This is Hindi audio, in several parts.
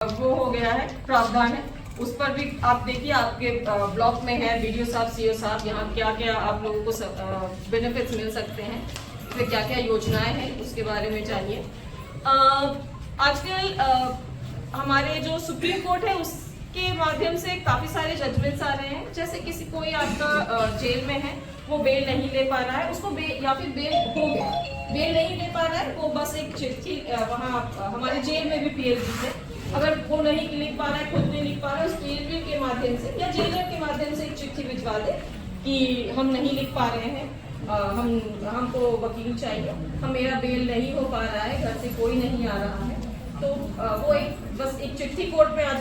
वो हो गया है, प्रावधान है, उस पर भी आप देखिए आपके ब्लॉक में है, बीडीओ साहब, सीओ साहब, यहाँ क्या क्या आप लोगों को बेनिफिट्स मिल सकते हैं, इसमें क्या क्या योजनाएं हैं उसके बारे में जानिए। आजकल हमारे जो सुप्रीम कोर्ट है उसके माध्यम से काफ़ी सारे जजमेंट्स आ रहे हैं। जैसे किसी कोई आपका जेल में है, वो बेल नहीं ले पा रहा है, उसको या फिर बेल हो गया, बेल नहीं ले पा रहा है, वो बस एक चिट्ठी वहाँ हमारे जेल में भी पीएलबी है, अगर वो नहीं लिख पा रहा है, खुद नहीं लिख पा रहा है, उस पीएलबी के माध्यम से या जेलर के माध्यम से एक चिट्ठी भिजवा दे कि हम नहीं लिख पा रहे हैं, हमको वकील चाहिए, मेरा बेल नहीं हो पा रहा है, घर से कोई नहीं आ रहा है, तो वो बस एक चिट्ठी कोर्ट में आ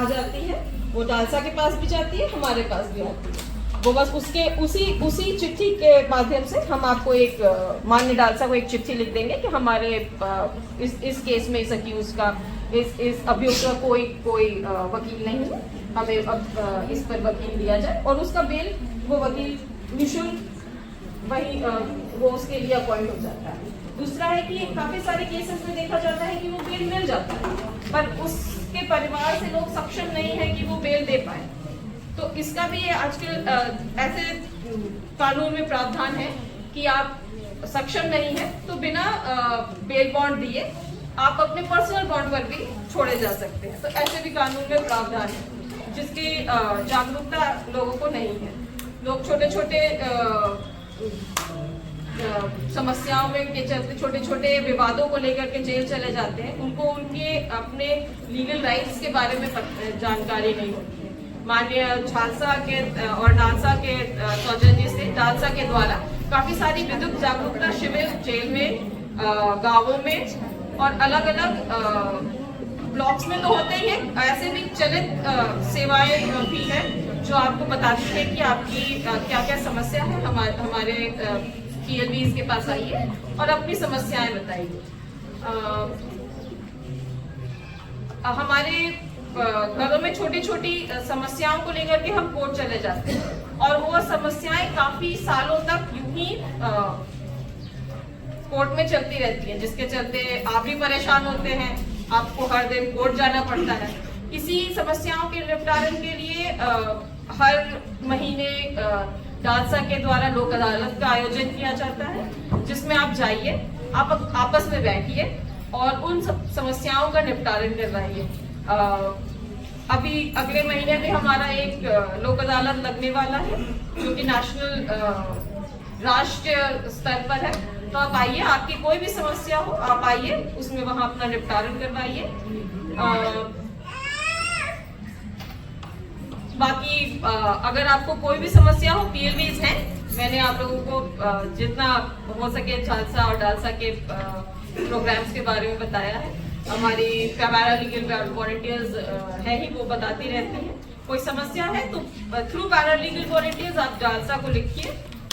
जाती है, वो डालसा के पास भी जाती है, हमारे पास भी आती है। वो बस उसी चिट्ठी के माध्यम से हम आपको एक माननीय डालसा को एक चिट्ठी लिख देंगे कि हमारे इस केस में इस अक्यूज का इस अभियुक्त का कोई वकील नहीं है, हमें अब इस पर वकील दिया जाए, और उसका बेल वो वकील निःशुल्क वही वो उसके लिए अपॉइंट हो जाता है। दूसरा है कि काफी सारे केसेस में देखा जाता है कि वो बेल मिल जाता है, पर उसके परिवार से लोग सक्षम नहीं है कि वो बेल दे पाए, तो इसका भी आजकल ऐसे कानून में प्रावधान है कि आप सक्षम नहीं है तो बिना बेल बॉन्ड दिए आप अपने पर्सनल बॉन्ड पर भी छोड़े जा सकते हैं। तो ऐसे भी कानून में प्रावधान है जिसकी जागरूकता लोगों को नहीं है। लोग छोटे छोटे समस्याओं में के चलते, छोटे छोटे विवादों को लेकर के जेल चले जाते हैं, उनको उनके अपने लीगल राइट्स के बारे में जानकारी नहीं होती है। माननीय झालसा के और डालसा के सौजन्य से डालसा के द्वारा काफी सारी विद्युत जागरूकता शिविर जेल में, गांवों में और अलग अलग ब्लॉक्स में तो होते ही है, ऐसे भी चलित सेवाएं भी है जो आपको बताती है कि आपकी क्या क्या समस्या है। हमारे पीएलबीज के पास आइए और अपनी समस्याएं बताइए। हमारे घरों में छोटी छोटी समस्याओं को लेकर के हम कोर्ट चले जाते हैं और वो समस्याएं काफी सालों तक यूं ही कोर्ट में चलती रहती है, जिसके चलते आप भी परेशान होते हैं, आपको हर दिन कोर्ट जाना पड़ता है। इसी समस्याओं के निपटारे के लिए हर महीने डालसा के द्वारा लोक अदालत का आयोजन किया जाता है, जिसमें आप जाइए, आप आपस में बैठिए और उन समस्याओं का निपटारण करवाइए। अभी अगले महीने में हमारा एक लोक अदालत लगने वाला है जो कि राष्ट्रीय स्तर पर है, तो आप आइए, आपकी कोई भी समस्या हो आप आइए, उसमें वहां अपना निपटारण करवाइए। बाकी अगर आपको कोई भी समस्या हो, पीएलबीज हैं, मैंने आप लोगों को जितना हो सके झालसा और डालसा के प्रोग्राम्स के बारे में बताया है। हमारी पैरा लीगल वॉलंटियर्स है ही, वो बताती रहती हैं। कोई समस्या है तो थ्रू पैरा लीगल वॉलंटियर्स आप डालसा को लिखिए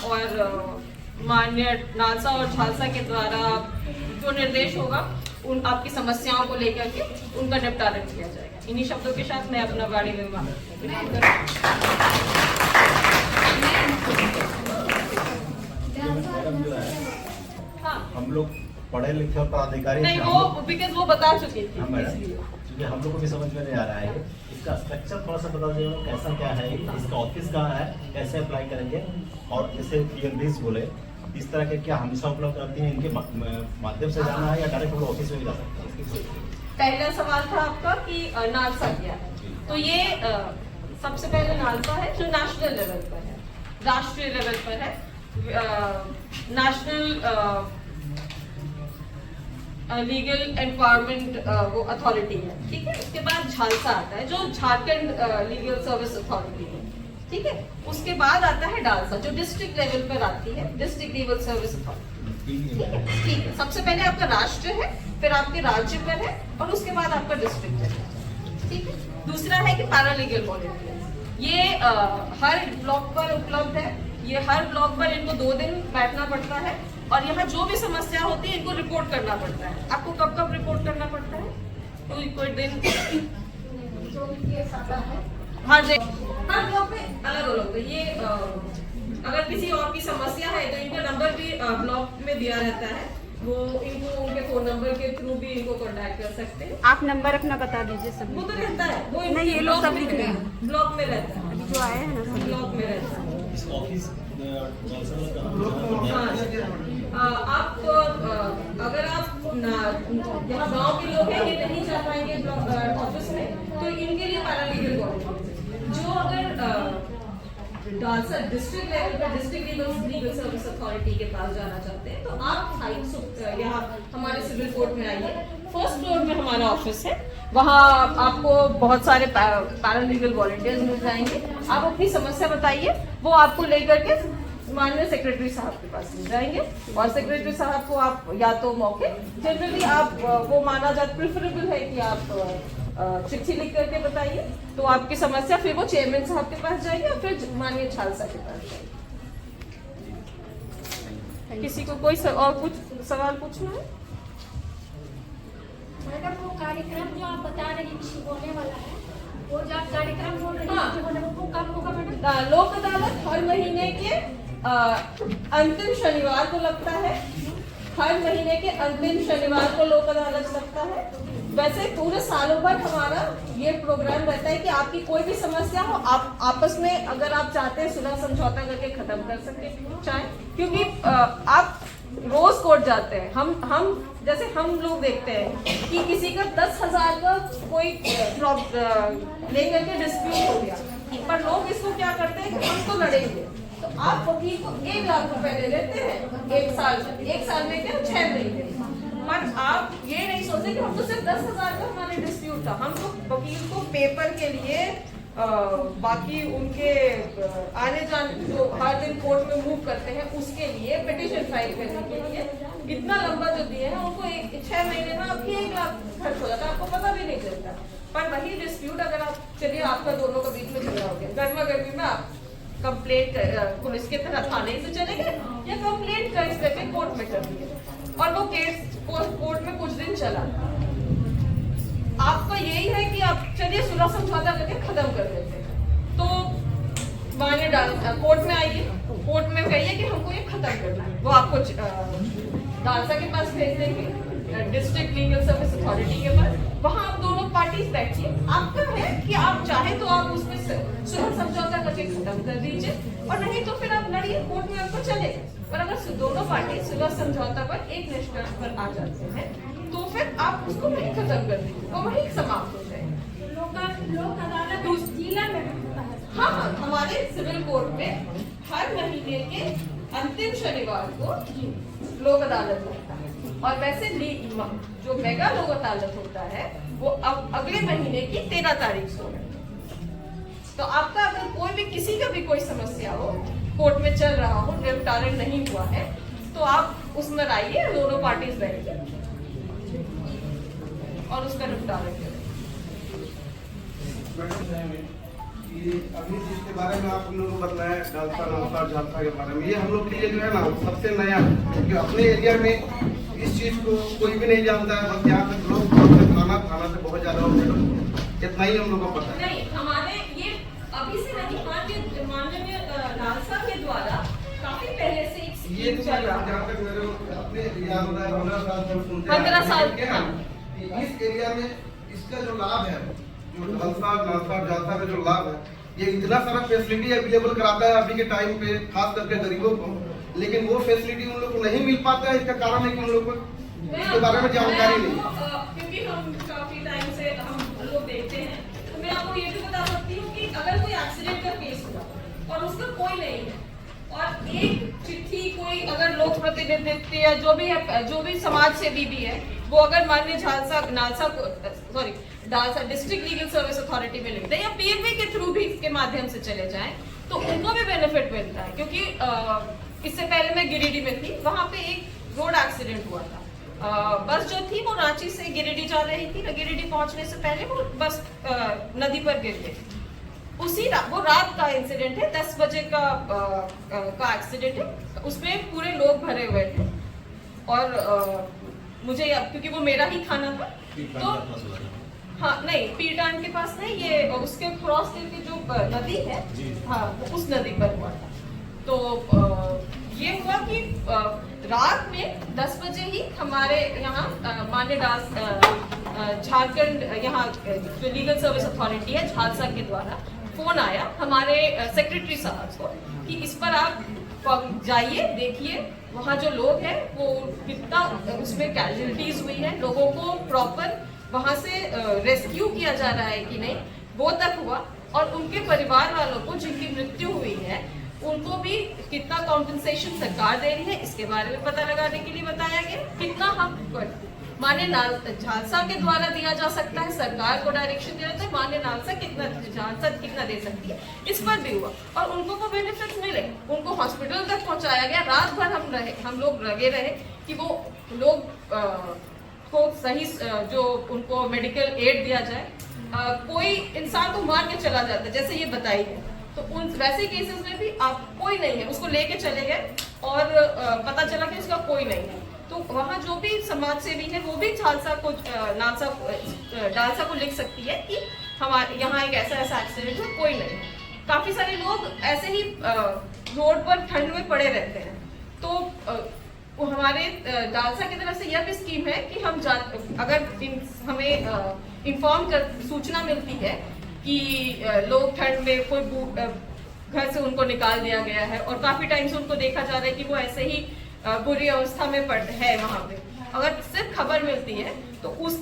और माननीय डालसा और झालसा के द्वारा जो निर्देश होगा उन आपकी समस्याओं को लेकर के उनका निपटारण किया जाएगा। इन्हीं शब्दों के साथ मैं अपना वाणी निर्माण हाँ, हम लोग पढ़े लिखे और पदाधिकारी नहीं, वो बता चुके थे, क्योंकि हम लोग को भी समझ में नहीं आ रहा है इसका स्ट्रक्चर, थोड़ा सा बता दीजिए कैसा क्या है, इसका ऑफिस कहाँ है, कैसे अप्लाई करेंगे, और जैसे पीएलबीज बोले इस तरह के क्या हमेशा उपलब्ध रहती हैं, इनके माध्यम से जाना है या डायरेक्ट लोग ऑफिस में भी जा सकते हैं? पहला सवाल था आपका कि नालसा क्या है, तो ये सबसे पहले नालसा है जो नेशनल लेवल पर है, राष्ट्रीय लेवल पर है, नेशनल लीगल एम्पावरमेंट वो अथॉरिटी है, ठीक है। उसके बाद झालसा आता है जो झारखंड लीगल सर्विस अथॉरिटी है, ठीक है। उसके बाद आता है डालसा जो डिस्ट्रिक्ट लेवल पर आती है, डिस्ट्रिक्ट लीगल सर्विस अथॉरिटी, ठीक है। सबसे पहले आपका राष्ट्र है, फिर आपके राज्य पर है और उसके बाद आपका डिस्ट्रिक्ट है, ठीक है। दूसरा है कि पैरा लीगल वॉलंटियर्स, ये हर ब्लॉक पर उपलब्ध है, ये हर ब्लॉक पर इनको 2 दिन बैठना पड़ता है और यहाँ जो भी समस्या होती है इनको रिपोर्ट करना पड़ता है। आपको कब कब रिपोर्ट करना पड़ता है? तो कोई दिन हर ब्लॉक में अलग अलग। ये अगर किसी और की समस्या है तो इनका नंबर भी ब्लॉक में दिया रहता है, वो इनको उनके फोन नंबर के थ्रू भी इनको कांटेक्ट कर सकते हैं। आप नंबर अपना बता दीजिए सब। वो तो रहता है, वो नहीं, ये लोग सब लिख रहे हैं। ब्लॉक में रहता है, जो आए हैं ना सब। ब्लॉक में रहता है। इस ऑफिस आप अगर आप यहाँ गांव के लोग हैं, ये नहीं जा पाएंगे ऑफिस में, तो इनके लिए पैरालीगल गारंटी। जो अगर डालसा डिस्ट्रिक्ट लेवल पर डिस्ट्रिक्ट लीगल सर्विस अथॉरिटी के पास जाना चाहते हैं, तो आप यहाँ हमारे सिविल कोर्ट में आइए। फर्स्ट फ्लोर में हमारा ऑफिस है, वहाँ आपको बहुत सारे पैरालीगल वॉलंटियर्स मिल जाएंगे। आप अपनी समस्या बताइए, वो आपको लेकर के माननीय सेक्रेटरी साहब के पास ले जाएंगे, और सेक्रेटरी साहब को आप या तो मौके जनरली आप वो माना जाता प्रेफरेबल है कि आप चिट्ठी लिख करके बताइए, तो आपकी समस्या फिर वो चेयरमैन साहब के पास जाएगी और फिर माननीय झालसा के पास जाएगी। किसी को कोई और कुछ सवाल पूछना है? मैडम वो कार्यक्रम जो आप बता रही हैं होने वाला है, वो जो आप कार्यक्रम बोल रही हैं वो कब होगा मैडम? लोक अदालत हर महीने के अंतिम शनिवार को लगता है। हर महीने के अंतिम शनिवार को लोक अदालत लगता है। वैसे पूरे सालों भर हमारा ये प्रोग्राम रहता है कि आपकी कोई भी समस्या हो, आप आपस में अगर आप चाहते हैं सुलह समझौता करके खत्म कर सके चाहे, क्योंकि आप रोज कोर्ट जाते हैं। हम जैसे हम लोग देखते हैं कि किसी का 10,000 का कोई लेकर के डिस्प्यूट हो गया, पर लोग इसको क्या करते हैं कि हम तो लड़ेंगे, तो आप वकील को 1 लाख रुपए दे देते हैं 1 साल में क्या 6 महीने। पर आप ये नहीं सोचते कि हम तो सिर्फ 10,000 का हमारे डिस्प्यूट था, हम तो वकील को पेपर के लिए बाकी उनके आने जाने जो हर दिन कोर्ट में मूव करते हैं उसके लिए पिटीशन फाइल करने के लिए इतना लंबा जो दिए हैं उनको 6 महीने में आपकी 1 लाख खर्च हो जाता है, आपको पता भी नहीं चलता। पर वही डिस्प्यूट अगर आप चलिए आपका दोनों के बीच में झगड़ा हो गया, गर्मा गर्मी में आप कंप्लेंट पुलिस के तरह थाने से चले गए या कंप्लेंट कर करके कोर्ट में कर दिए, और वो केस कोर्ट में कुछ दिन चला। आपका यही है कि आप चलिए सुलह समझौता करके खत्म कर देते हैं, तो माने कोर्ट में आइए, कोर्ट में कहिए कि हमको ये खत्म करना है, वो आपको डालसा के पास भेज देंगे, डिस्ट्रिक्ट लीगल सर्विस अथॉरिटी के पास। वहां आप दोनों पार्टीज बैठिए, आपका है कि आप चाहे तो आप उसमें सुलह समझौता करके खत्म कर दीजिए, और नहीं तो फिर आप लड़िए, कोर्ट में आपको चलेगा। पर अगर दोनों पार्टी सुलह समझौता पर एक निष्कर्ष पर आ जाते हैं तो फिर आप उसको वहीं खत्म कर दीजिए, वो वहीं समाप्त हो जाएगा। लोक अदालत उस जिला में होता है? हाँ, हमारे सिविल कोर्ट में हर महीने के अंतिम शनिवार को लोक अदालत होता है, और वैसे जो मेगा लोक अदालत होता है वो अब अगले महीने की 13 तारीख को है। तो आपका अगर कोई भी किसी का भी कोई समस्या हो, कोर्ट में चल रहा हो, निपटारा नहीं हुआ है, तो आप उसमें आइए, दोनों पार्टीज बैठिए और उसका निपटारा करें। अभी जिसके बारे में आप लोगों को बताया डालसा नौसार झालसा के बारे में, ये हम लोग के लिए जो है ना सबसे नया है, क्योंकि अपने एरिया में इस चीज को कोई भी नहीं जानता है। बस यहाँ तक लोग थाना से बहुत ज्यादा इतना ही हम लोग को पता है। नहीं, हमारे ये अभी से नहीं, माननीय डालसा के द्वारा काफी पहले से ये तो जहाँ तक मेरे अपने याद होता है 15 साल से सुनते हैं। 15 साल इस एरिया में इसका जो लाभ है, जो डालसा झालसा का जो लाभ है, ये इतना सारा फैसिलिटी अवेलेबल कराता है अभी के टाइम पे, खास करके गरीबों को, लेकिन वो फैसिलिटी उन लोग को नहीं मिल पाता है। इसका कारण है कि उन लोग को इसके बारे में जानकारी नहीं, क्योंकि हम काफी टाइम से हम लोग देखते हैं, तो मैं आपको ये भी बता सकती हूँ कि अगर कोई एक्सीडेंट का केस हुआ और उसका कोई नहीं है, और एक चिट्ठी कोई अगर लोक प्रतिनिधित्व या जो भी समाज सेवी भी है, वो अगर माननीय DALSA district legal service authority में लिखते हैं या पीएमवी के थ्रू भी के माध्यम से चले जाएं, तो उनको भी बेनिफिट मिलता है। क्योंकि इससे पहले मैं गिरिडीह में थी, वहां पे एक रोड एक्सीडेंट हुआ था। बस जो थी वो रांची से गिरिडीह जा रही थी, गिरिडीह पहुंचने से पहले वो बस नदी पर गिर गई। वो रात का इंसिडेंट है, 10 बजे का एक्सीडेंट है, उसमें पूरे लोग भरे हुए थे, और मुझे क्योंकि वो मेरा ही थाना था, तो हाँ नहीं, पीरटांड के पास नहीं, ये उसके क्रॉस करके जो नदी है, हाँ उस नदी पर हुआ था। तो ये हुआ कि रात में 10 बजे ही हमारे यहाँ माननीय झारखंड यहाँ जो लीगल सर्विस अथॉरिटी है झालसा के द्वारा फोन आया हमारे सेक्रेटरी साहब को कि इस पर आप जाइए, देखिए वहाँ जो लोग हैं वो कितना उसमें कैजुअलिटीज हुई है, लोगों को प्रॉपर वहाँ से रेस्क्यू किया जा रहा है कि नहीं, वो तक हुआ। और उनके परिवार वालों को जिनकी मृत्यु हुई है उनको भी कितना कॉम्पेंसेशन सरकार दे रही है इसके बारे में पता लगाने के लिए बताया गया। कितना हम मान्य झालसा के द्वारा दिया जा सकता है, सरकार को डायरेक्शन दिया जाता है, मान्य झालसा कितना दे सकती है, इस पर भी हुआ। और उनको को बेनिफिट्स मिले, उनको हॉस्पिटल तक पहुंचाया गया। रात भर हम लोग लगे रहे कि वो लोग को सही जो उनको मेडिकल एड दिया जाए। कोई इंसान को मार के चला जाता है जैसे ये बताई है, तो उन वैसे केसेस में भी आप कोई नहीं है, उसको लेके चले गए और पता चला कि उसका कोई नहीं है, तो वहाँ जो भी समाज सेवी है वो भी डालसा को लिख सकती है कि हमारे यहाँ एक ऐसा एक्सीडेंट है, कोई नहीं। काफी सारे लोग ऐसे ही रोड पर ठंड में पड़े रहते हैं, तो वो हमारे डालसा की तरफ से यह भी स्कीम है कि हम अगर हमें इन्फॉर्म कर सूचना मिलती है कि लोग ठंड में कोई घर से उनको निकाल दिया गया है और काफी टाइम से उनको देखा जा रहा है कि वो ऐसे ही बुरी अवस्था में है वहाँ पे, अगर सिर्फ खबर मिलती है तो उस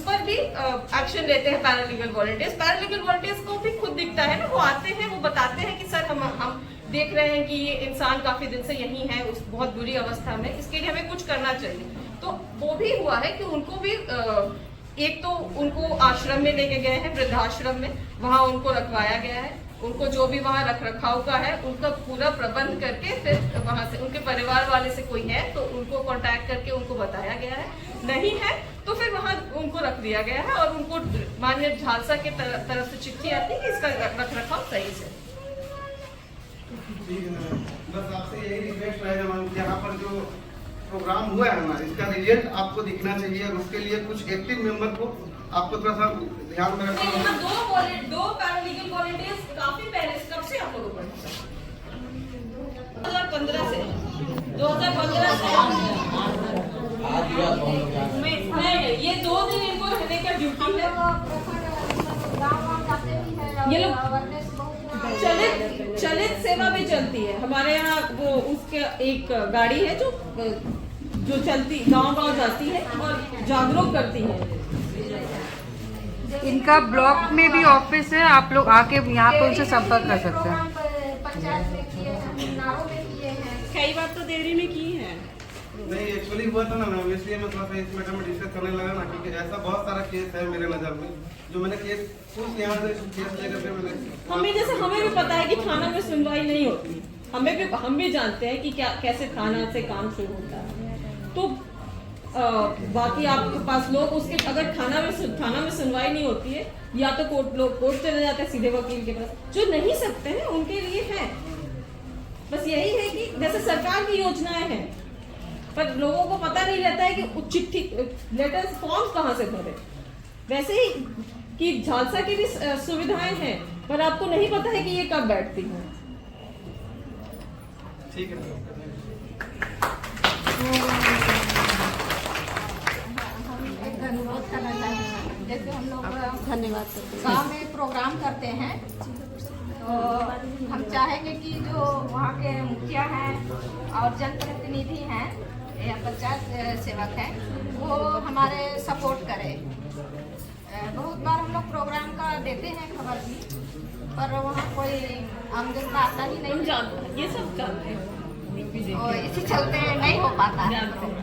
पर भी एक्शन लेते हैं पैरालीगल वॉलंटियर्स को भी खुद दिखता है ना, वो आते हैं, वो बताते हैं कि सर हम देख रहे हैं कि ये इंसान काफी दिन से यहीं है उस बहुत बुरी अवस्था में, इसके लिए हमें कुछ करना चाहिए। तो वो भी हुआ है कि उनको भी एक तो उनको आश्रम में लेके गए हैं, वृद्धाश्रम में, वहाँ उनको रखवाया गया है। उनको जो भी वहाँ रख रखाव का है उनका पूरा प्रबंध करके फिर वहाँ से उनके परिवार वाले से कोई है तो उनको कांटेक्ट करके उनको बताया गया है, नहीं है तो फिर वहाँ उनको रख दिया गया है और उनको माननीय झालसा के तरफ से चिट्ठी आती है कि इसका रख रखाव सही से। बस आपसे यही रिक्वेस्ट रहेगा मैम, यहाँ पर जो प्रोग्राम हुआ है हमारा इसका रिजल्ट आपको दिखना चाहिए और उसके लिए कुछ एक्टिव मेंबर को आपको थोड़ा सा ध्यान में रखना होगा। दो पैरालीगल वॉलंटियर्स काफी पहले कब से आप लोगों को 2015 से 2015 से ये 2 दिन इनको रहने का ड्यूटी है। ये लोग चलित सेवा भी चलती है हमारे यहाँ, वो उसके एक गाड़ी है जो चलती गांव जाती है और जागरूक करती है। इनका ब्लॉक में भी ऑफिस है, आप लोग आके यहाँ पे उनसे संपर्क कर सकते हैं। पंचायत में किए हैं, नारों में किए हैं, कई बार तो देरी में की है। नहीं एक्चुअली हुआ था ना मैम, इसलिए मैं थोड़ा सा इस मैटर में डिस्कस करने लगा ना, क्योंकि ऐसा बहुत सारा केस है मेरे नज़र में जो मैंने केस कुछ यहाँ से केस लेकर के मैंने हमें भी पता है कि थाना में सुनवाई नहीं होती, हम भी जानते हैं कि कैसे थाना से काम शुरू होता है। तो बाकी आपके पास लोग उसके अगर थाना में सुनवाई नहीं होती है या तो कोर्ट चले जाते हैं सीधे वकील के पास, जो नहीं सकते हैं उनके लिए है। बस यही है कि जैसे सरकार की योजनाएं हैं पर लोगों को पता नहीं रहता है कि चिट्ठी लेटर्स फॉर्म्स कहाँ से भरे, वैसे ही कि झालसा की भी सुविधाएं हैं पर आपको नहीं पता है कि ये कब बैठती है। ठीक है। अनुरोध करना चाहेंगे, जैसे हम लोग धन्यवाद गांव में प्रोग्राम करते हैं तो हम चाहेंगे कि जो वहाँ के मुखिया हैं और जनप्रतिनिधि हैं या पंचायत सेवक हैं वो हमारे सपोर्ट करें। बहुत बार हम लोग प्रोग्राम का देते हैं खबर भी, पर वहाँ कोई आम जनता आता ही नहीं, ये सब जानते हैं और इसी चलते नहीं हो पाता है।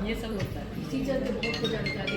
ये सब होता है, इसी चलते बहुत जानकारी